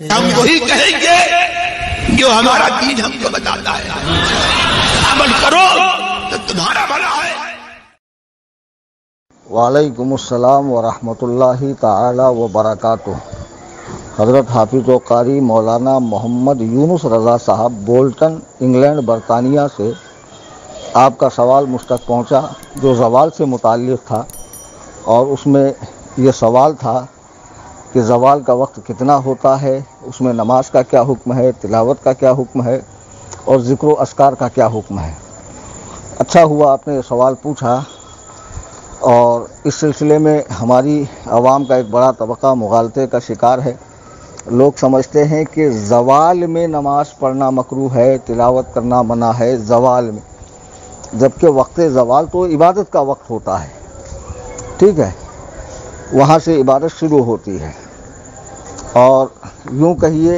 ہم وہی کہیں گے جو ہمارا دین ہم کو بتاتا ہے، عمل کرو تو تمہارا بھلا ہے۔ وعلیکم السلام ورحمۃ اللہ تعالی وبرکاتہ۔ حضرت حافظ و قاری مولانا محمد یونس رضا صاحب بولٹن انگلینڈ برطانیہ سے آپ کا سوال مجھ تک پہنچا جو زوال سے متعلق تھا، اور اس میں یہ سوال تھا کہ زوال کا وقت کتنا ہوتا ہے، اس میں نماز کا کیا حکم ہے، تلاوت کا کیا حکم ہے، اور ذکر و اذکار کا کیا حکم ہے۔ اچھا ہوا آپ نے یہ سوال پوچھا، اور اس سلسلے میں ہماری عوام کا ایک بڑا طبقہ مغالطے کا شکار ہے۔ لوگ سمجھتے ہیں کہ زوال میں نماز پڑھنا مکروہ ہے، تلاوت کرنا منع ہے زوال میں، جبکہ وقت زوال تو عبادت کا وقت ہوتا ہے، ٹھیک ہے، وہاں سے عبادت شروع ہوتی ہے۔ اور یوں کہیے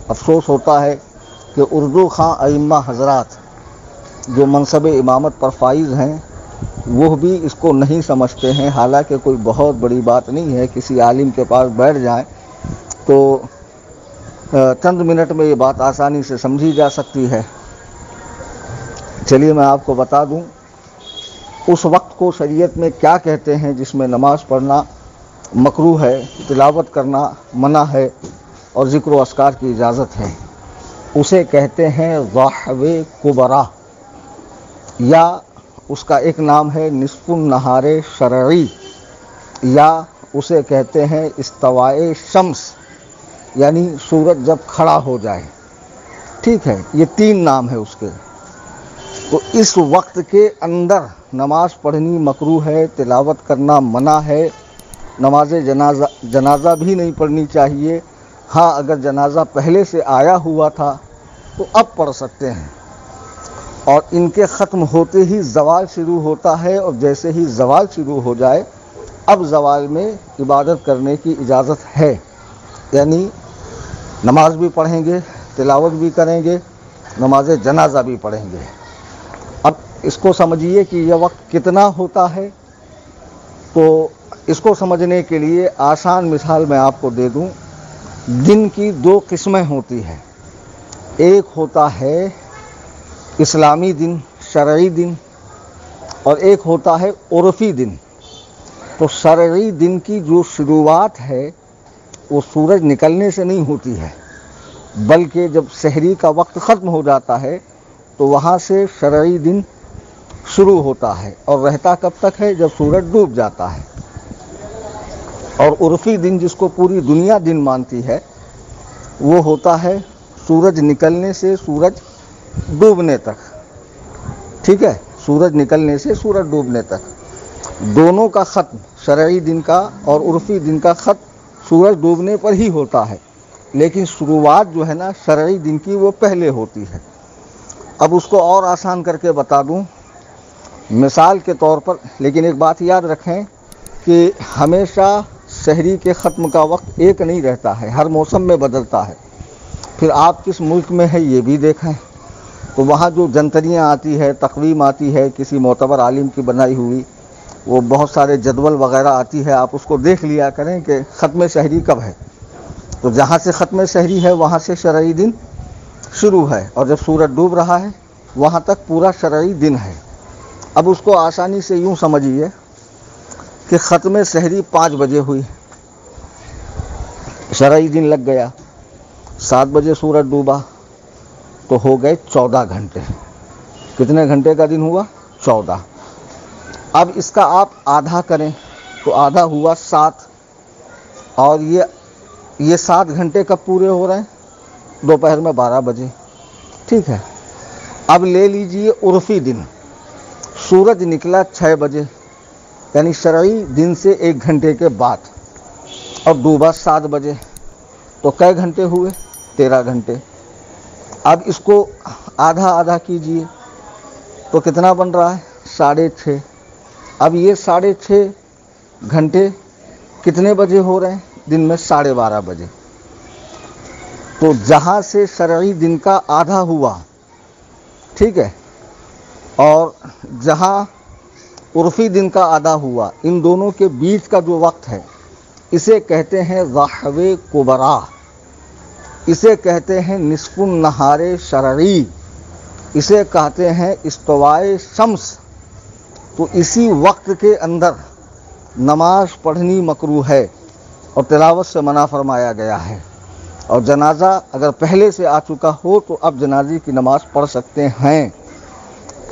افسوس ہوتا ہے کہ اردو خواں ائمہ حضرات جو منصب امامت پر فائز ہیں وہ بھی اس کو نہیں سمجھتے ہیں، حالانکہ کوئی بہت بڑی بات نہیں ہے، کسی عالم کے پاس بیٹھ جائیں تو چند منٹ میں یہ بات آسانی سے سمجھی جا سکتی ہے۔ چلیے میں آپ کو بتا دوں اس وقت کو شریعت میں کیا کہتے ہیں جس میں نماز پڑھنا مکروہ ہے، تلاوت کرنا منع ہے اور ذکر و اذکار کی اجازت ہے۔ اسے کہتے ہیں ضحو کبریٰ، یا اس کا ایک نام ہے نصف النہار شرعی، یا اسے کہتے ہیں استواء شمس، یعنی سورج جب کھڑا ہو جائے، ٹھیک ہے، یہ تین نام ہے اس کے۔ تو اس وقت کے اندر نماز پڑھنی مکروہ ہے، تلاوت کرنا منع ہے، نماز جنازہ بھی نہیں پڑھنی چاہیے۔ ہاں اگر جنازہ پہلے سے آیا ہوا تھا تو اب پڑھ سکتے ہیں، اور ان کے ختم ہوتے ہی زوال شروع ہوتا ہے، اور جیسے ہی زوال شروع ہو جائے اب زوال میں عبادت کرنے کی اجازت ہے، یعنی نماز بھی پڑھیں گے، تلاوت بھی کریں گے، نماز جنازہ بھی پڑھیں گے۔ اب اس کو سمجھیے کہ یہ وقت کتنا ہوتا ہے، تو اس کو سمجھنے کے لیے آسان مثال میں آپ کو دے دوں۔ دن کی دو قسمیں ہوتی ہیں، ایک ہوتا ہے اسلامی دن، شرعی دن، اور ایک ہوتا ہے عرفی دن۔ تو شرعی دن کی جو شروعات ہے وہ سورج نکلنے سے نہیں ہوتی ہے، بلکہ جب سحری کا وقت ختم ہو جاتا ہے تو وہاں سے شرعی دن شروع ہوتا ہے، اور رہتا کب تک ہے؟ جب سورج ڈوب جاتا ہے۔ اور عرفی دن جس کو پوری دنیا دن مانتی ہے وہ ہوتا ہے سورج نکلنے سے سورج ڈوبنے تک، ٹھیک ہے، سورج نکلنے سے سورج ڈوبنے تک۔ دونوں کا ختم، شرعی دن کا اور عرفی دن کا ختم سورج ڈوبنے پر ہی ہوتا ہے، لیکن شروعات جو ہے نا شرعی دن کی وہ پہلے ہوتی ہے۔ اب اس کو اور آسان کر کے بتا دوں مثال کے طور پر، لیکن ایک بات یاد رکھیں کہ ہمیشہ سحری کے ختم کا وقت ایک نہیں رہتا ہے، ہر موسم میں بدلتا ہے۔ پھر آپ کس ملک میں ہیں یہ بھی دیکھیں، تو وہاں جو جنتریاں آتی ہے، تقویم آتی ہے کسی معتبر عالم کی بنائی ہوئی، وہ بہت سارے جدول وغیرہ آتی ہے، آپ اس کو دیکھ لیا کریں کہ ختم سحری کب ہے۔ تو جہاں سے ختم سحری ہے وہاں سے شرعی دن شروع ہے، اور جب سورج ڈوب رہا ہے وہاں تک پورا شرعی دن ہے۔ اب اس کو آسانی سے یوں سمجھیے کہ ختم سحری 5 بجے ہوئی، شرعی دن لگ گیا، 7 بجے سورج ڈوبا تو ہو گئے 14 گھنٹے۔ کتنے گھنٹے کا دن ہوا؟ 14۔ اب اس کا آپ آدھا کریں تو آدھا ہوا 7، اور یہ 7 گھنٹے کب پورے ہو رہے ہیں؟ دوپہر میں 12 بجے، ٹھیک ہے۔ اب لے لیجئے عرفی دن، سورج نکلا 6 بجے، یعنی شرعی دن سے 1 گھنٹے کے بعد، اور ڈوبا 7 بجے، تو کئے گھنٹے ہوئے؟ 13 گھنٹے۔ اب اس کو آدھا آدھا کیجئے تو کتنا بن رہا ہے؟ 6.5۔ اب یہ 6.5 گھنٹے کتنے بجے ہو رہے ہیں؟ دن میں 12:30 بجے۔ تو جہاں سے شرعی دن کا آدھا ہوا، ٹھیک ہے، اور جہاں عرفی دن کا آدھا ہوا، ان دونوں کے بیچ کا جو وقت ہے اسے کہتے ہیں ضحو کبریٰ، اسے کہتے ہیں نصف النہار شرعی، اسے کہتے ہیں استوائے شمس۔ تو اسی وقت کے اندر نماز پڑھنی مکروہ ہے اور تلاوت سے منع فرمایا گیا ہے، اور جنازہ اگر پہلے سے آ چکا ہو تو اب جنازے کی نماز پڑھ سکتے ہیں۔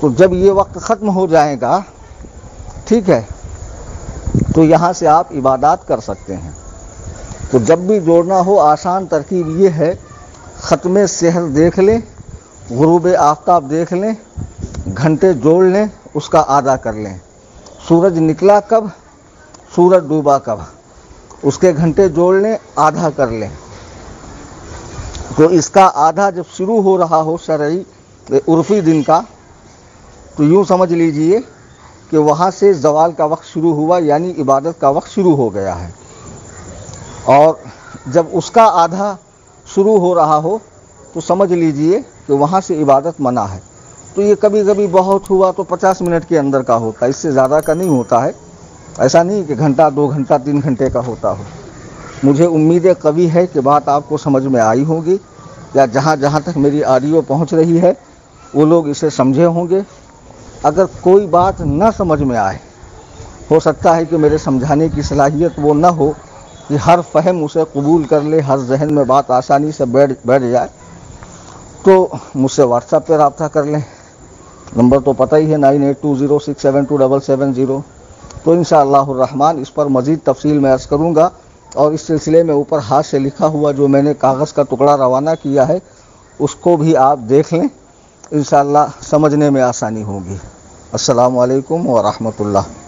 تو جب یہ وقت ختم ہو جائے گا، ٹھیک ہے، تو یہاں سے آپ عبادات کر سکتے ہیں۔ تو جب بھی جوڑنا ہو آسان ترکیب یہ ہے، ختم سحر دیکھ لیں، غروب آفتاب دیکھ لیں، گھنٹے جوڑ لیں، اس کا آدھا کر لیں۔ سورج نکلا کب، سورج ڈوبا کب، اس کے گھنٹے جوڑ لیں، آدھا کر لیں۔ تو اس کا آدھا جب شروع ہو رہا ہو شرعی عرفی دن کا، تو یوں سمجھ لیجئے کہ وہاں سے زوال کا وقت شروع ہوا، یعنی عبادت کا وقت شروع ہو گیا ہے۔ اور جب اس کا آدھا شروع ہو رہا ہو تو سمجھ لیجئے کہ وہاں سے عبادت منع ہے۔ تو یہ کبھی کبھی بہت ہوا تو 50 منٹ کے اندر کا ہوتا ہے، اس سے زیادہ کا نہیں ہوتا ہے۔ ایسا نہیں کہ گھنٹہ 2 گھنٹہ 3 گھنٹے کا ہوتا ہو۔ مجھے امید قوی ہے کہ بات آپ کو سمجھ میں آئی ہوگی، یا جہاں جہاں تک میری آڈیو پہنچ رہی ہے وہ لوگ اسے سمجھے ہوں گے۔ اگر کوئی بات نہ سمجھ میں آئے، ہو سکتا ہے کہ میرے سمجھانے کی صلاحیت وہ نہ ہو کہ ہر فہم اسے قبول کر لے، ہر ذہن میں بات آسانی سے بیٹھ جائے، تو مجھ سے واٹس ایپ پہ رابطہ کر لیں۔ نمبر تو پتہ ہی ہے 9820672770۔ تو انشاءاللہ الرحمن اس پر مزید تفصیل میں عرض کروں گا، اور اس سلسلے میں اوپر ہاتھ سے لکھا ہوا جو میں نے کاغذ کا ٹکڑا روانہ کیا ہے اس کو بھی آپ دیکھ لیں، انشاءاللہ سمجھنے میں آسانی ہوگی۔ السلام علیکم ورحمۃ اللہ۔